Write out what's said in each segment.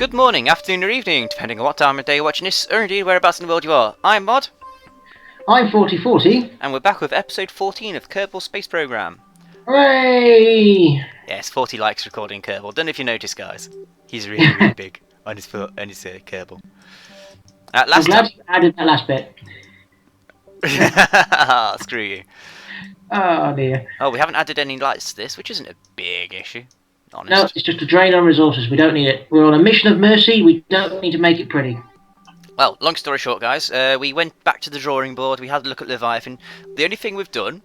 Good morning, afternoon or evening, depending on what time of day you're watching this, or indeed whereabouts in the world you are. I'm Mod. I'm 4040. And we're back with episode 14 of Kerbal Space Program. Hooray! Yes, 40 likes recording Kerbal. Don't know if you noticed, guys. He's really big on his Kerbal. I'm glad you added that last bit. Screw you. Oh dear. Oh, we haven't added any lights to this, which isn't a big issue. Honest. No, it's just a drain on resources. We don't need it. We're on a mission of mercy. We don't need to make it pretty. Well, long story short, guys, we went back to the drawing board. We had a look at Leviathan. The only thing we've done,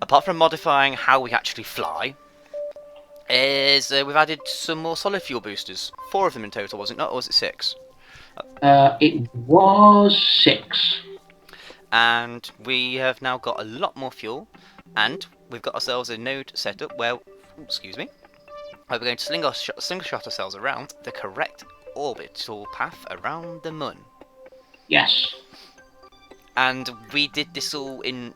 apart from modifying how we actually fly, is we've added some more solid fuel boosters. 4 of them in total, was it not? Or was it 6? It was 6. And we have now got a lot more fuel, and we've got ourselves a node set up where, where we're going to slingshot ourselves around the correct orbital path around the Moon. Yes. And we did this all in...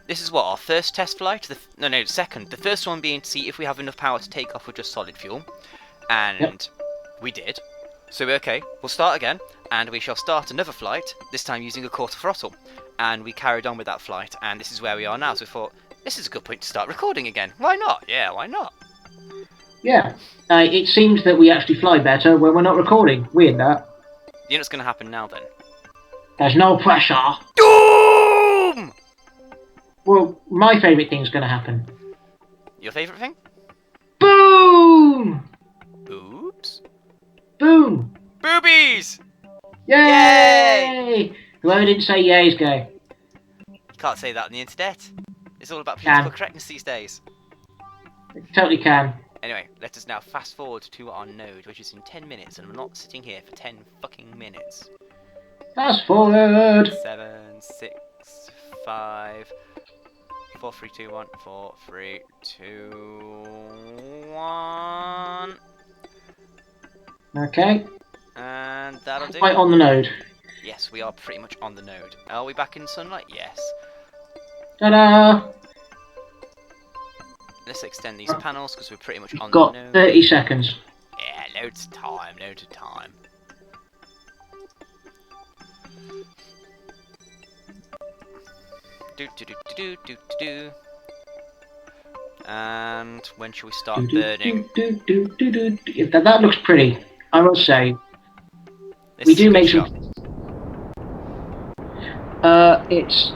This is what, our first test flight? No, second. The first one being to see if we have enough power to take off with just solid fuel. And we did. So, okay, we'll start again, and we shall start another flight, this time using a quarter throttle. And we carried on with that flight, and this is where we are now. So we thought, this is a good point to start recording again. Why not? Yeah, why not? Yeah. It seems that we actually fly better when we're not recording. Weird, that. You know what's going to happen now, then? There's no pressure. Doom! Well, my favourite thing's going to happen. Your favourite thing? Boom! Oops. Boom! Boobies! Yay! Yay! Whoever didn't say yay is gay. You can't say that on the internet. It's all about political correctness these days. It totally can. Anyway, let us now fast forward to our node, which is in 10 minutes, and I'm not sitting here for 10 fucking minutes. Fast forward! 7, 6, 5, 4, 3, 2, 1, 4, 3, 2, 1. Okay. And that'll do. Right on the node. Yes, we are pretty much on the node. Are we back in sunlight? Yes. Ta-da! Let's extend these panels because we're pretty much on Got the node. 30 seconds. Yeah, loads of time, loads of time. Do. And when shall we start burning? That looks pretty, I must say. We do make some... It's...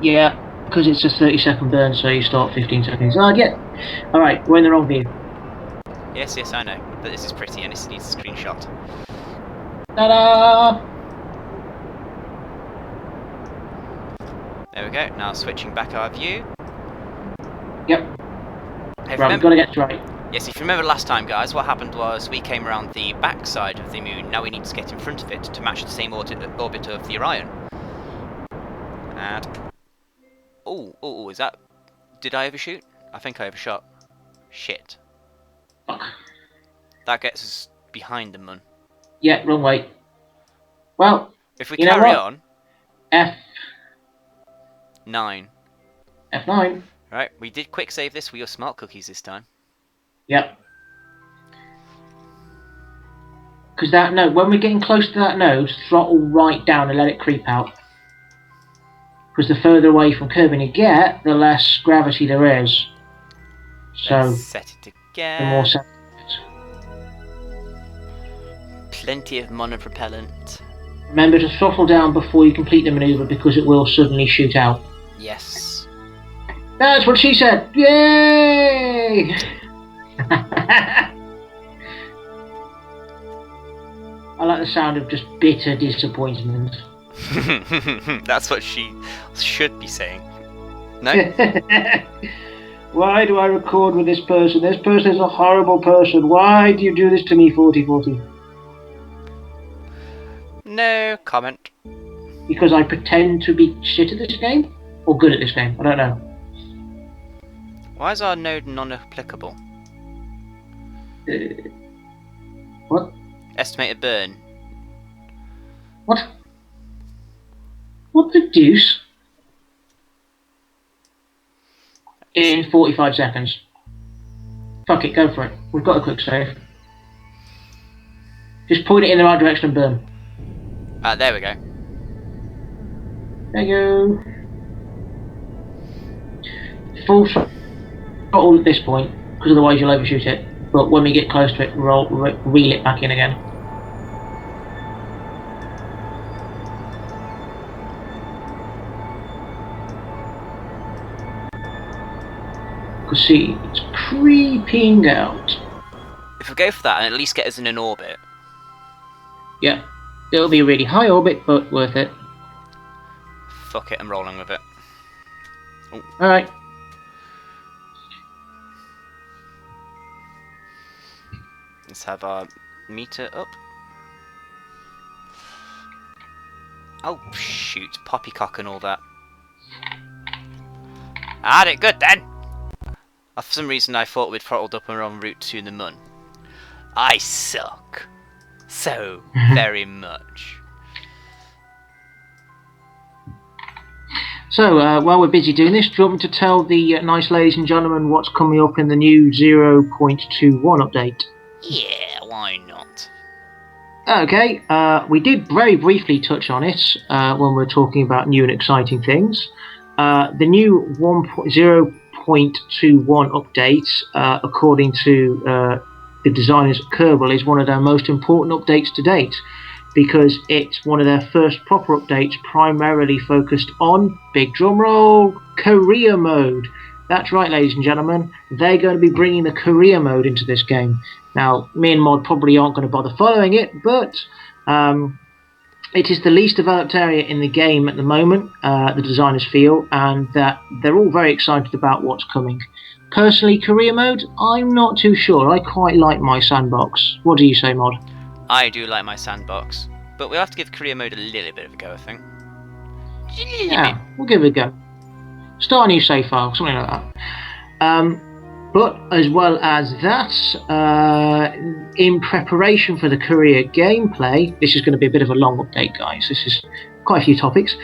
Yeah, because it's a 30-second burn, so you start 15 seconds. Yeah. Alright, we're in the wrong view. Yes, I know. But this is pretty and this needs a screenshot. Ta-da! There we go. Now switching back our view. Yep. Right, we've got to get this right. Yes, if you remember last time, guys, what happened was we came around the back side of the moon. Now we need to get in front of it to match the same orbit of the Orion. And... Oh, is that... Did I overshoot? I think I overshot. Shit. Fuck. That gets us behind the Moon. Yeah, wrong way. Well, if we carry on... F9. F9. Right, we did quick save this with your smart cookies this time. Yep. Because that node, when we're getting close to that node, throttle right down and let it creep out. Because the further away from Kerbal you get, the less gravity there is. So, let's set it again. The more set Plenty of monopropellant. Remember to throttle down before you complete the manoeuvre because it will suddenly shoot out. Yes. That's what she said! Yay! I like the sound of just bitter disappointment. That's what she should be saying. No? Why do I record with this person? This person is a horrible person. Why do you do this to me, 4040? No comment. Because I pretend to be shit at this game? Or good at this game? I don't know. Why is our node non-applicable? What? Estimated burn. What? What the deuce? In 45 seconds. Fuck it, go for it. We've got a quick save. Just point it in the right direction and burn. There we go. There you go. Full throttle at this point, because otherwise you'll overshoot it. But when we get close to it, reel it back in again. Because see, it's creeping out. If we go for that and at least get us in an orbit. Yeah, it'll be a really high orbit, but worth it. Fuck it, I'm rolling with it. Oh. Alright. Let's have our meter up. Oh shoot, poppycock and all that. I had it good then! For some reason I thought we'd throttled up and we're en route to the moon. I suck. So very much. So, while we're busy doing this, do you want me to tell the nice ladies and gentlemen what's coming up in the new 0.21 update? Yeah, why not? Okay, we did very briefly touch on it when we were talking about new and exciting things. The new 0.21 update, according to the designers at Kerbal, is one of their most important updates to date, because it's one of their first proper updates primarily focused on, big drum roll, career mode. That's right, ladies and gentlemen, they're going to be bringing the career mode into this game. Now, me and Mod probably aren't going to bother following it, but it is the least developed area in the game at the moment, the designers feel, and that they're all very excited about what's coming. Personally, career mode, I'm not too sure. I quite like my sandbox. What do you say, Mod? I do like my sandbox, but we'll have to give career mode a little bit of a go, I think. Yeah, we'll give it a go. Start a new save file, something like that. But as well as that, in preparation for the career gameplay, this is going to be a bit of a long update, guys. This is quite a few topics.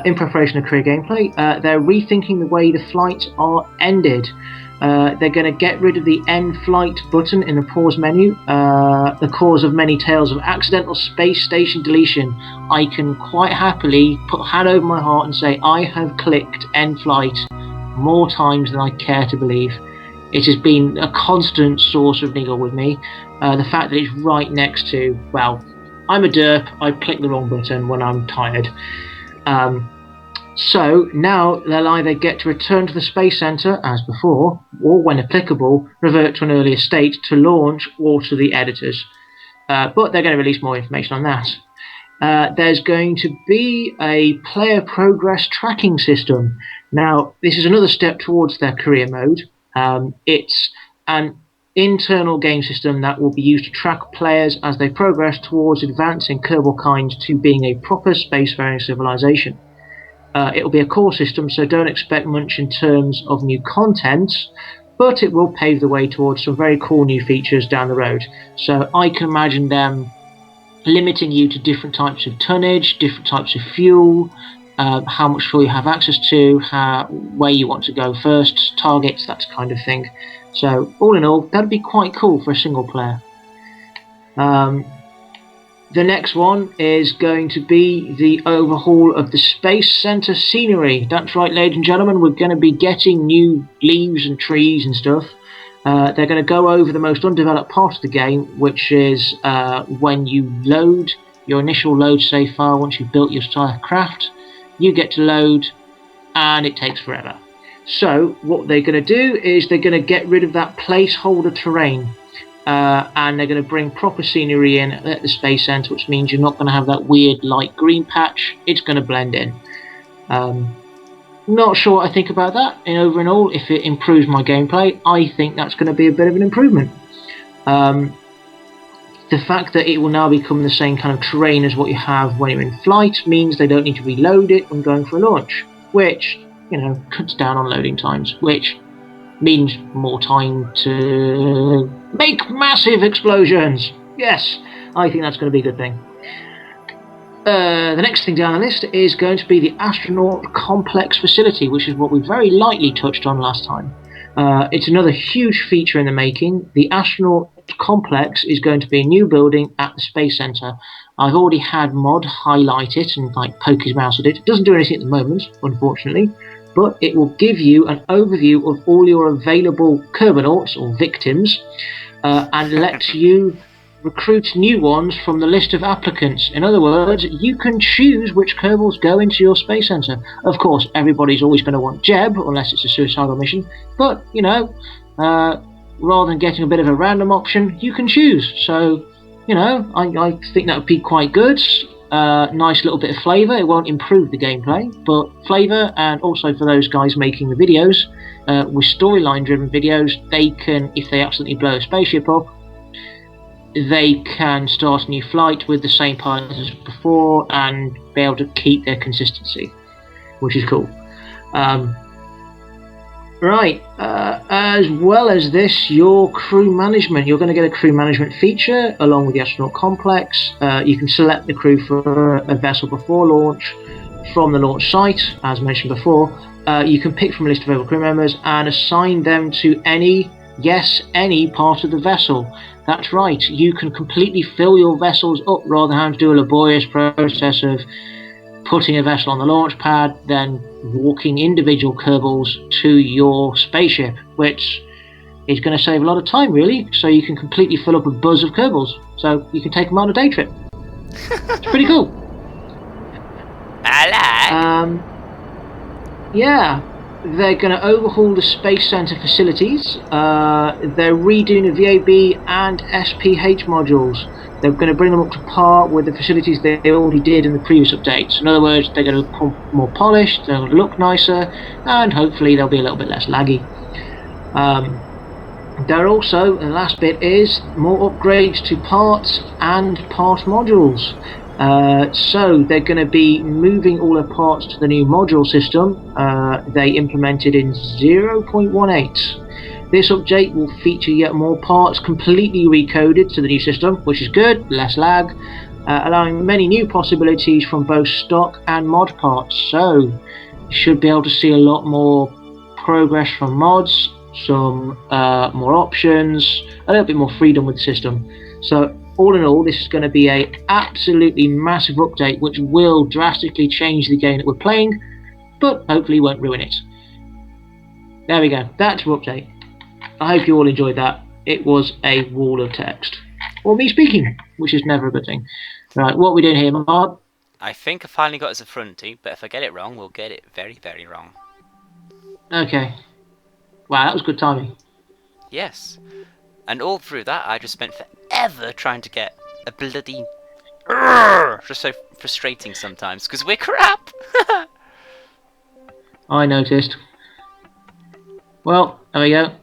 In preparation of career gameplay, they're rethinking the way the flights are ended. They're going to get rid of the end flight button in the pause menu, the cause of many tales of accidental space station deletion. I can quite happily put a hand over my heart and say I have clicked end flight more times than I care to believe. It has been a constant source of niggle with me. The fact that it's right next to, well, I'm a derp, I click the wrong button when I'm tired. So now they'll either get to return to the Space Center as before, or when applicable, revert to an earlier state to launch or to the editors. But they're going to release more information on that. There's going to be a player progress tracking system. Now, this is another step towards their career mode. It's an internal game system that will be used to track players as they progress towards advancing Kerbal kind to being a proper spacefaring civilization. It will be a core system, so don't expect much in terms of new content, but it will pave the way towards some very cool new features down the road. So I can imagine them limiting you to different types of tonnage, different types of fuel, how much fuel you have access to, where you want to go first, targets, that kind of thing. So all in all, that'd be quite cool for a single player. The next one is going to be the overhaul of the Space Center scenery. That's right, ladies and gentlemen, we're going to be getting new leaves and trees and stuff. They're going to go over the most undeveloped part of the game, which is when you load your initial load save file. Once you've built your entire craft, you get to load, and it takes forever. So what they're going to do is they're going to get rid of that placeholder terrain. And they're going to bring proper scenery in at the Space Center, which means you're not going to have that weird light green patch. It's going to blend in. Not sure what I think about that. Over and all, if it improves my gameplay, I think that's going to be a bit of an improvement. The fact that it will now become the same kind of terrain as what you have when you're in flight means they don't need to reload it when going for a launch, which, you know, cuts down on loading times, which means more time to make massive explosions. Yes, I think that's going to be a good thing. The next thing down the list is going to be the astronaut complex facility, which is what we very lightly touched on last time. It's another huge feature in the making. The astronaut complex is going to be a new building at the Space Center. I've already had Mod highlight it and like poke his mouse at it. It doesn't do anything at the moment, unfortunately, but it will give you an overview of all your available Kerbonauts or victims, and lets you recruit new ones from the list of applicants. In other words, you can choose which Kerbals go into your Space Center. Of course, everybody's always going to want Jeb, unless it's a suicidal mission, but, you know, rather than getting a bit of a random option, you can choose. So, you know, I think that would be quite good. Nice little bit of flavour. It won't improve the gameplay, but flavour, and also for those guys making the videos, with storyline driven videos, they can, if they accidentally blow a spaceship up, they can start a new flight with the same pilots as before and be able to keep their consistency, which is cool. Right, as well as this, your crew management. You're going to get a crew management feature along with the astronaut complex. You can select the crew for a vessel before launch from the launch site, as mentioned before. You can pick from a list of available crew members and assign them to any part of the vessel. That's right, you can completely fill your vessels up rather than having to do a laborious process of putting a vessel on the launch pad, then walking individual Kerbals to your spaceship, which is going to save a lot of time, really, so you can completely fill up a buzz of Kerbals, so you can take them on a day trip. It's pretty cool. I like. Yeah, they're going to overhaul the Space Center facilities. They're redoing the VAB and SPH modules. They're going to bring them up to par with the facilities they already did in the previous updates. In other words, they're going to become more polished, they're going to look nicer, and hopefully they'll be a little bit less laggy. There are also, the last bit is, more upgrades to parts and part modules. So they're going to be moving all the parts to the new module system they implemented in 0.18. This update will feature yet more parts completely recoded to the new system, which is good, less lag, allowing many new possibilities from both stock and mod parts. So you should be able to see a lot more progress from mods, some more options, a little bit more freedom with the system. So all in all, this is going to be a absolutely massive update which will drastically change the game that we're playing, but hopefully won't ruin it. There we go, that's your update. I hope you all enjoyed that. It was a wall of text. Or me speaking, which is never a good thing. Right, what are we doing here, Mark? I think I finally got us a fronty, but if I get it wrong, we'll get it very, very wrong. Okay. Wow, that was good timing. Yes. And all through that, I just spent forever trying to get a bloody... Just so frustrating sometimes, because we're crap! I noticed. Well, there we go.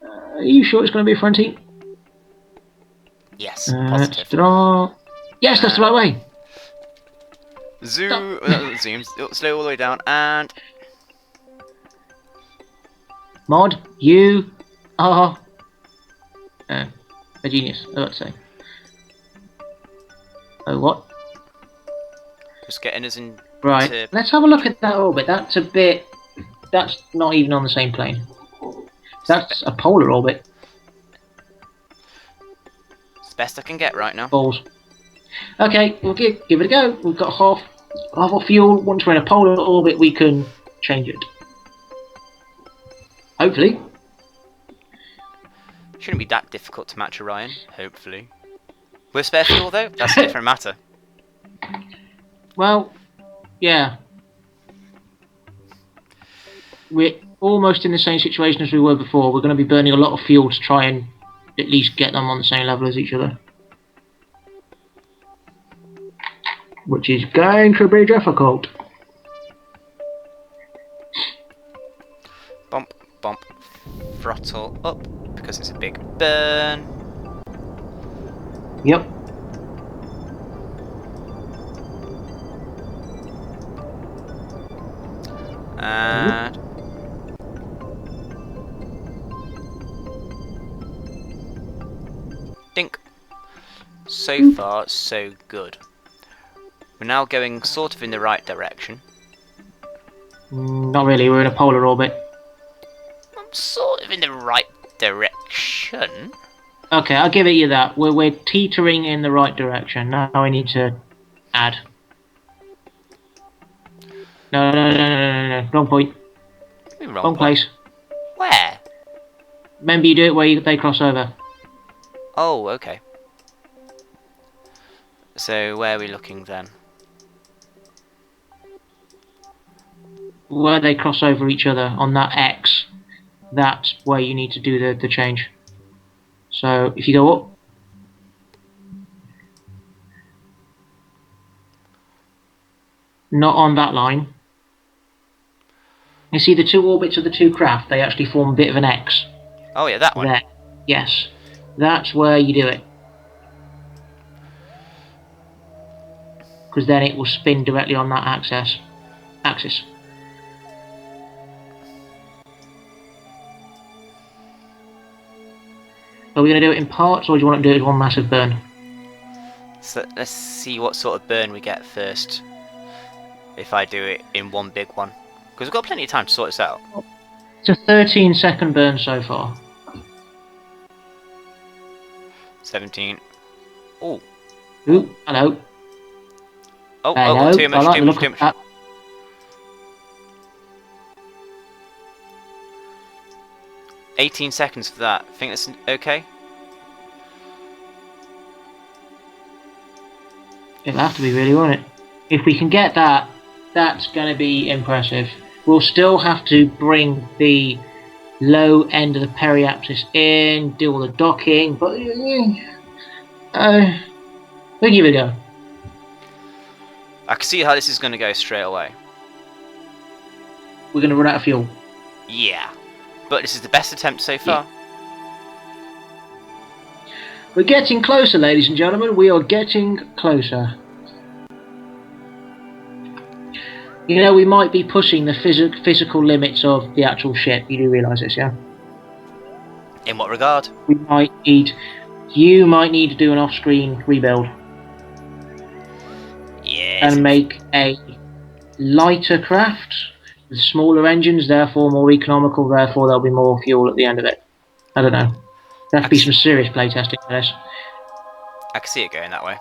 Are you sure it's going to be a fronty? Yes, positive. Yes, that's the right way! Zoom, zoom, slow all the way down, and... Mod, you are a genius, I got to say. Oh, what? Just getting us in... Right, let's have a look at that orbit. That's a bit... That's not even on the same plane. That's a polar orbit. It's the best I can get right now. Balls. Okay, we'll give it a go. We've got half our fuel. Once we're in a polar orbit, we can change it. Hopefully. Shouldn't be that difficult to match Orion, hopefully. With spare fuel, though, that's a different matter. Well, yeah. We're almost in the same situation as we were before. We're going to be burning a lot of fuel to try and at least get them on the same level as each other. Which is going to be difficult. Bump, bump, throttle up, because it's a big burn. Yep. And... Dink. So far, so good. We're now going sort of in the right direction. Not really, we're in a polar orbit. sort of in the right direction. Okay, I'll give it you that. We're teetering in the right direction. Now I need to add. No. Wrong point. Wrong place. Where? Remember, you do it where they cross over. Oh, okay. So where are we looking then? Where they cross over each other on that X, that's where you need to do the change. So if you go up, not on that line. You see the two orbits of the two craft, they actually form a bit of an X. Oh yeah, that one. There. Yes. That's where you do it. Because then it will spin directly on that axis. Are we going to do it in parts, or do you want to do it as one massive burn? So let's see what sort of burn we get first. If I do it in one big one. Because we've got plenty of time to sort this out. It's a 13-second burn so far. 17. Oh. Ooh, hello. Oh, too much. 18 seconds for that. Think that's okay? It'll have to be really, won't it? If we can get that, that's going to be impressive. We'll still have to bring the low end of the periapsis in, do all the docking, but we'll give it a go. I can see how this is going to go straight away. We're going to run out of fuel. Yeah. But this is the best attempt so far. Yeah. We're getting closer, ladies and gentlemen. We are getting closer. You know, we might be pushing the physical limits of the actual ship. You do realise this, yeah? In what regard? You might need to do an off-screen rebuild. Yes. And make a lighter craft with smaller engines, therefore more economical, therefore there'll be more fuel at the end of it. I don't know. There has to be some serious playtesting for this. I can see it going that way.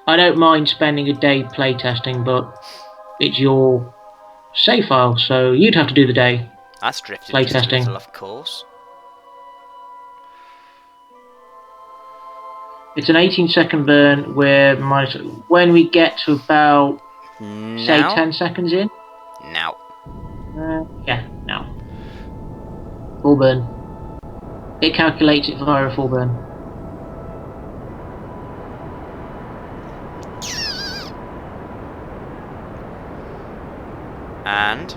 I don't mind spending a day playtesting, but it's your save file, so you'd have to do the day. That's drifted playtesting. Just a little, of course. It's an 18-second burn where when we get to about, say, 10 seconds in. Now. Yeah, now. Full burn. It calculates it via a full burn. And?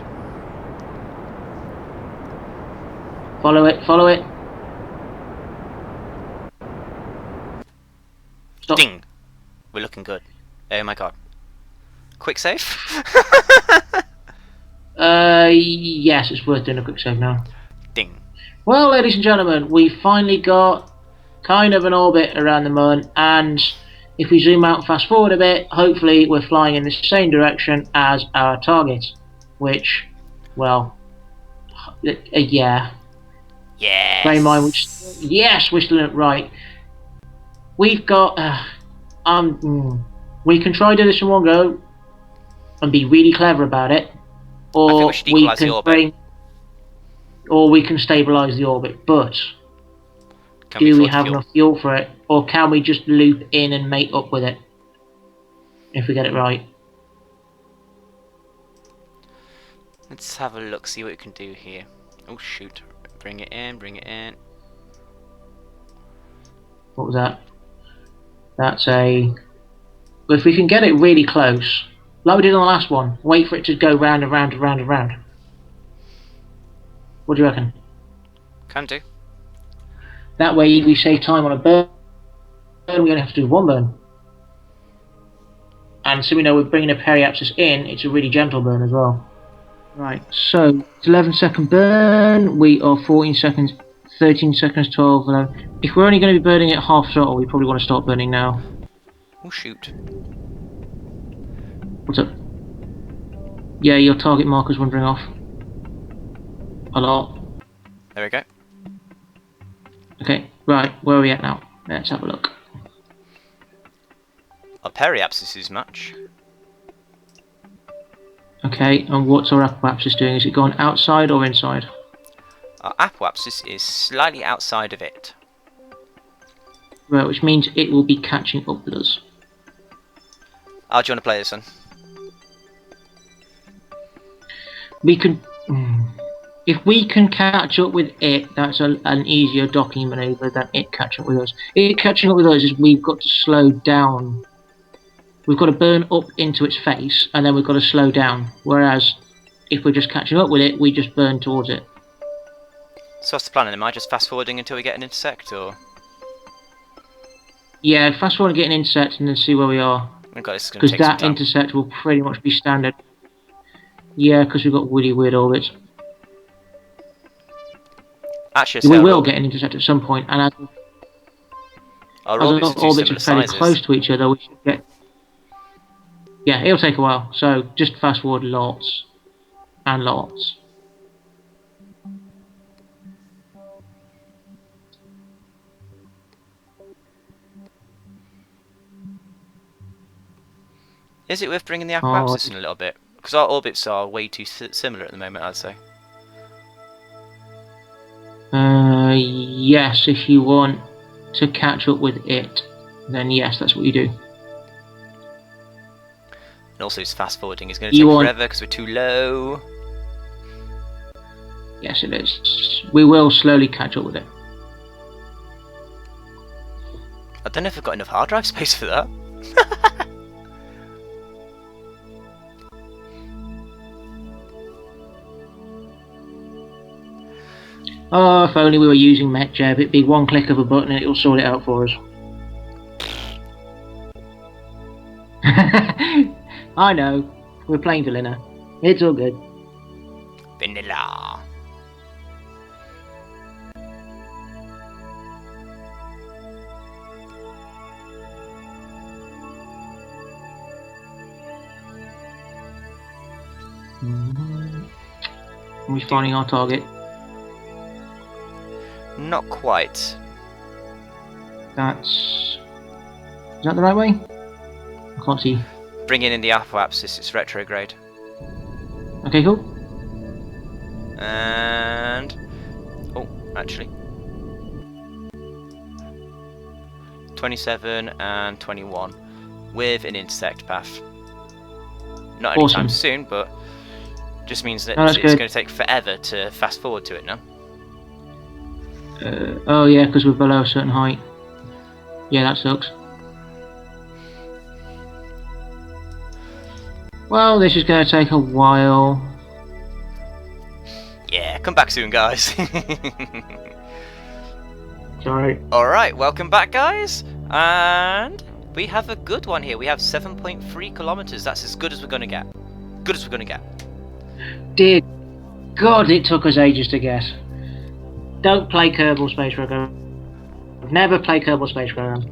Follow it. Stop. Ding! We're looking good. Oh my god. Quick save? Yes, it's worth doing a quick save now. Ding. Well, ladies and gentlemen, we finally got kind of an orbit around the moon, and if we zoom out and fast forward a bit, hopefully we're flying in the same direction as our target, which, well, yeah. Yes. Bear in mind, yes, we're still right. We've got, we can try to do this in one go and be really clever about it, or we can stabilise the orbit. But do we have enough fuel for it, or can we just loop in and mate up with it if we get it right? Let's have a look, see what we can do here. Oh shoot! Bring it in. What was that? That's a... If we can get it really close, like we did on the last one, wait for it to go round and round and round and round. What do you reckon? Can do. That way we save time on a burn, we only have to do one burn. And so we know we're bringing a periapsis in, it's a really gentle burn as well. Right, so it's 11-second burn, we are 14 seconds, 13 seconds, 12, 11. If we're only going to be burning at half throttle, we probably want to start burning now. Oh shoot. What's up? Yeah, your target marker's wandering off. a lot. There we go. Okay, right, where are we at now? Let's have a look. Our periapsis is much. Okay, and what's our apoapsis doing? Is it going outside or inside? Our apoapsis is slightly outside of it. Right, which means it will be catching up with us. How do you want to play this one? We can... If we can catch up with it, that's an easier docking manoeuvre than it catching up with us. It catching up with us is we've got to slow down. We've got to burn up into its face, and then we've got to slow down. Whereas, if we're just catching up with it, we just burn towards it. So what's the plan? Am I just fast forwarding until we get an intersect, or...? Yeah, fast forward and get an intersect and then see where we are. Because that intersect will pretty much be standard. Yeah, because we've got really weird orbits. Actually, we will get an intersect at some point, and as our orbits are fairly close to each other, we should get... Yeah, it'll take a while, so just fast forward lots and lots. Is it worth bringing the apoapsis in a little bit? Because our orbits are way too similar at the moment, I'd say. Yes, if you want to catch up with it, then yes, that's what you do. And also, this fast forwarding is going to take forever because we're too low. Yes, it is. We will slowly catch up with it. I don't know if I've got enough hard drive space for that. Oh, if only we were using MetJeb, it'd be one click of a button and it'll sort it out for us. I know, we're playing vanilla. It's all good. Vanilla. Are we finding our target? Not quite. Is that the right way? I can't see. Bringing in the apoapsis, it's retrograde. Okay, cool. And... oh, actually. 27 and 21 with an intersect path. Not anytime soon, but just means that it's going to take forever to fast forward to it now. Oh yeah, because we're below a certain height. Yeah, that sucks. Well, this is going to take a while. Yeah, come back soon, guys. Sorry. Alright, welcome back, guys. And we have a good one here. We have 7.3 kilometers. That's as good as we're going to get. Good as we're going to get. Dear God, it took us ages to guess. Don't play Kerbal Space Program. Never play Kerbal Space Program.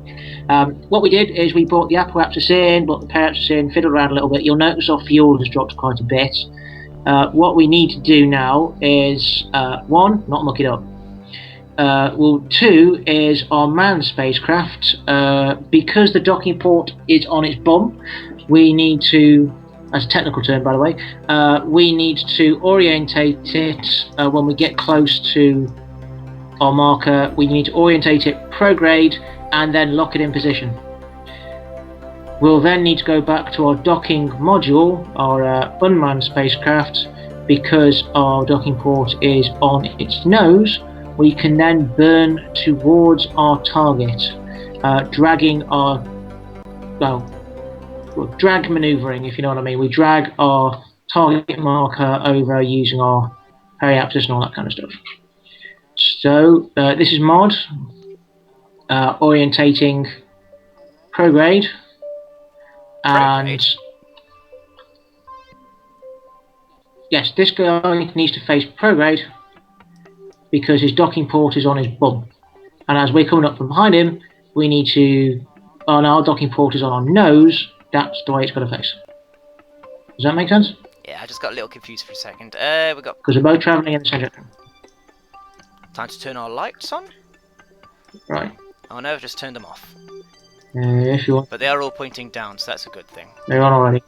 What we did is we brought the apoapsis in, brought the periapsis in, fiddled around a little bit. You'll notice our fuel has dropped quite a bit. What we need to do now is, one, not muck it up. Two is our manned spacecraft. Because the docking port is on its bum, we need to, as a technical term by the way, we need to orientate it when we get close to our marker. We need to orientate it prograde and then lock it in position. We'll then need to go back to our docking module, our unmanned spacecraft. Because our docking port is on its nose, we can then burn towards our target, dragging our, well, drag manoeuvring, if you know what I mean. We drag our target marker over using our periapsis and all that kind of stuff. So this is mod, orientating prograde, and yes, this guy needs to face prograde because his docking port is on his bum, and as we're coming up from behind him, we need to, our docking port is on our nose. That's the way it's got to face. Does that make sense? Yeah, I just got a little confused for a second. We got Because we're both travelling in the centre. time to turn our lights on. Right. Oh no, I've just turned them off. If you want. But they are all pointing down, so that's a good thing. They're on already.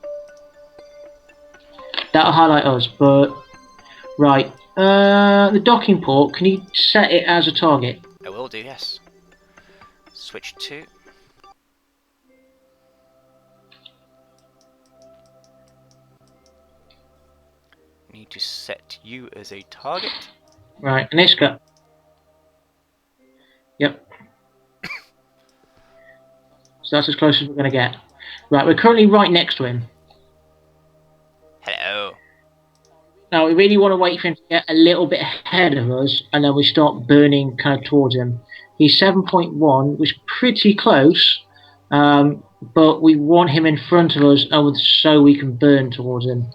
That'll highlight us, but... Right. The docking port, can you set it as a target? I will do, yes. Switch to. Need to set you as a target. Right, and this go. Yep. So that's as close as we're going to get. Right, we're currently right next to him. Hello. Now, we really want to wait for him to get a little bit ahead of us, and then we start burning kind of towards him. He's 7.1, which is pretty close, but we want him in front of us so we can burn towards him.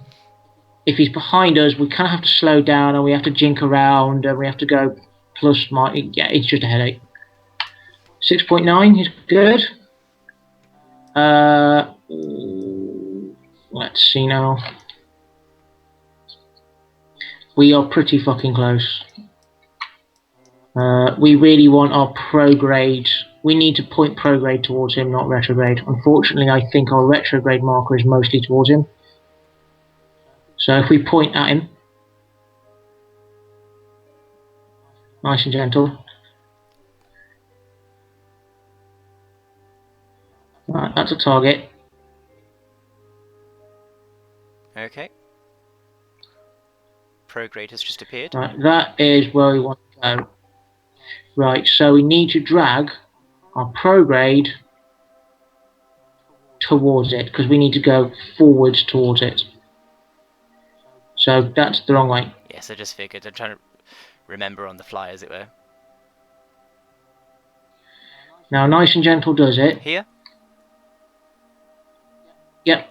If he's behind us, we kind of have to slow down, and we have to jink around, and we have to go plus minus. Yeah, it's just a headache. 6.9 is good. Let's see now. We are pretty fucking close. We really want our prograde. We need to point prograde towards him, not retrograde. Unfortunately, I think our retrograde marker is mostly towards him. So if we point at him, nice and gentle. Right, that's a target. Okay. Prograde has just appeared. Right, that is where we want to go. Right, so we need to drag our prograde towards it, because we need to go forwards towards it. So that's the wrong way. Yes, I just figured. I'm trying to remember on the fly, as it were. Now, nice and gentle does it. Here? Yep.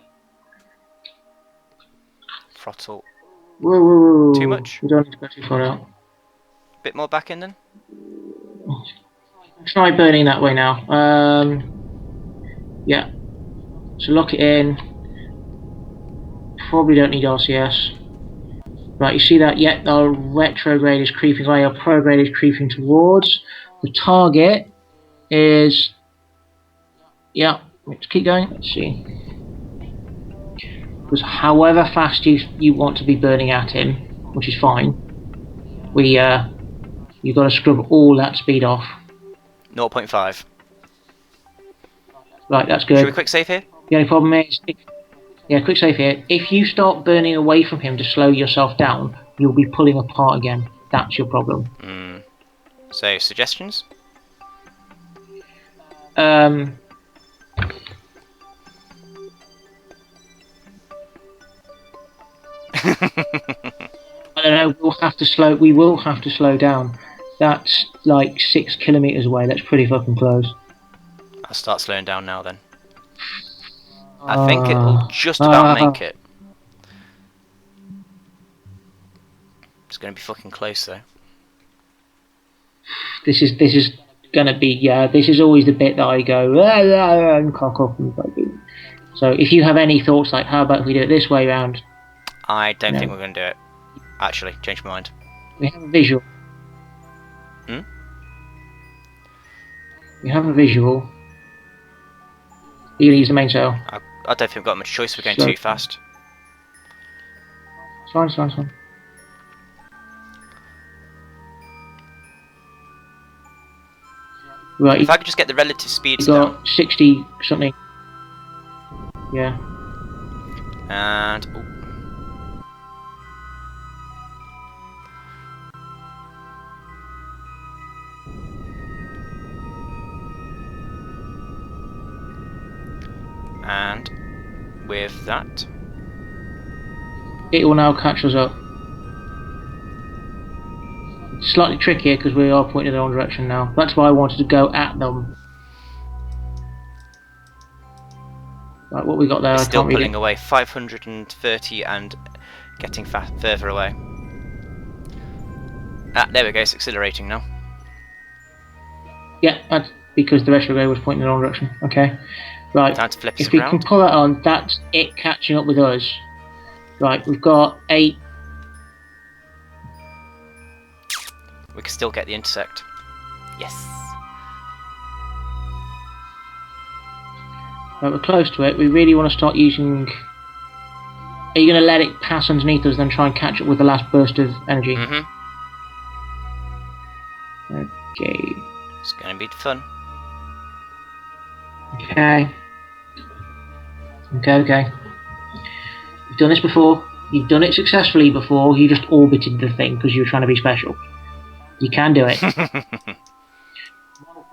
Throttle. Whoa, whoa, whoa. Too much? We don't need to go too far out. Bit more back in then? Try burning that way now. Yeah. So lock it in. Probably don't need RCS. Right, you see that? Yet our retrograde is creeping away, our prograde is creeping towards. The target is... Yeah, let's keep going. Let's see. Because however fast you want to be burning at him, which is fine, you've got to scrub all that speed off. 0.5. Right, that's good. Should we quick save here? The only problem is... Yeah, quick save here. If you start burning away from him to slow yourself down, you'll be pulling apart again. That's your problem. So, suggestions? I don't know. We will have to slow down. That's like 6 kilometers away. That's pretty fucking close. I'll start slowing down now then. I think it'll just about make it. It's going to be fucking close though. This is gonna be, yeah. This is always the bit that I go and cock up and like. So if you have any thoughts, like how about if we do it this way round? I don't think we're going to do it. Actually, change my mind. We have a visual. Hmm? We have a visual. You're gonna use the main sail. I don't think we've got much choice. We're going So- too fast. It's fine, it's fine, it's fine. Right, If I could just get the relative speeds you down. got 60 something. Yeah. And... ooh. And with that, It will now catch us up. It's slightly trickier because we are pointing in the wrong direction now. That's why I wanted to go at them. Right, what we got there, it's I still can't read pulling it. away 530 and getting further away. Ah, there we go. It's accelerating now. Yeah, that's because the retrograde was pointing in the wrong direction. Okay. Right. Time to flip If us we can around. pull that on, that's it catching up with us. Right, we've got 8. We can still get the intersect. Yes. Right, we're close to it. We really want to start using... Are you going to let it pass underneath us, then try and catch up with the last burst of energy? Mm-hmm. Okay. It's going to be fun. Okay. Okay. You've done this before. You've done it successfully before. You just orbited the thing because you were trying to be special. You can do it.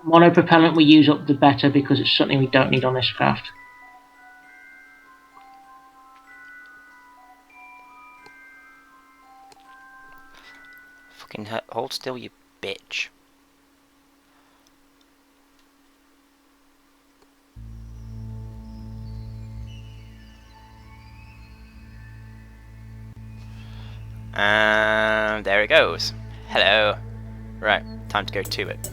Monopropellant we use up the better because it's something we don't need on this craft. Fucking hold still, you bitch. And there it goes. Hello. Right, time to go to it.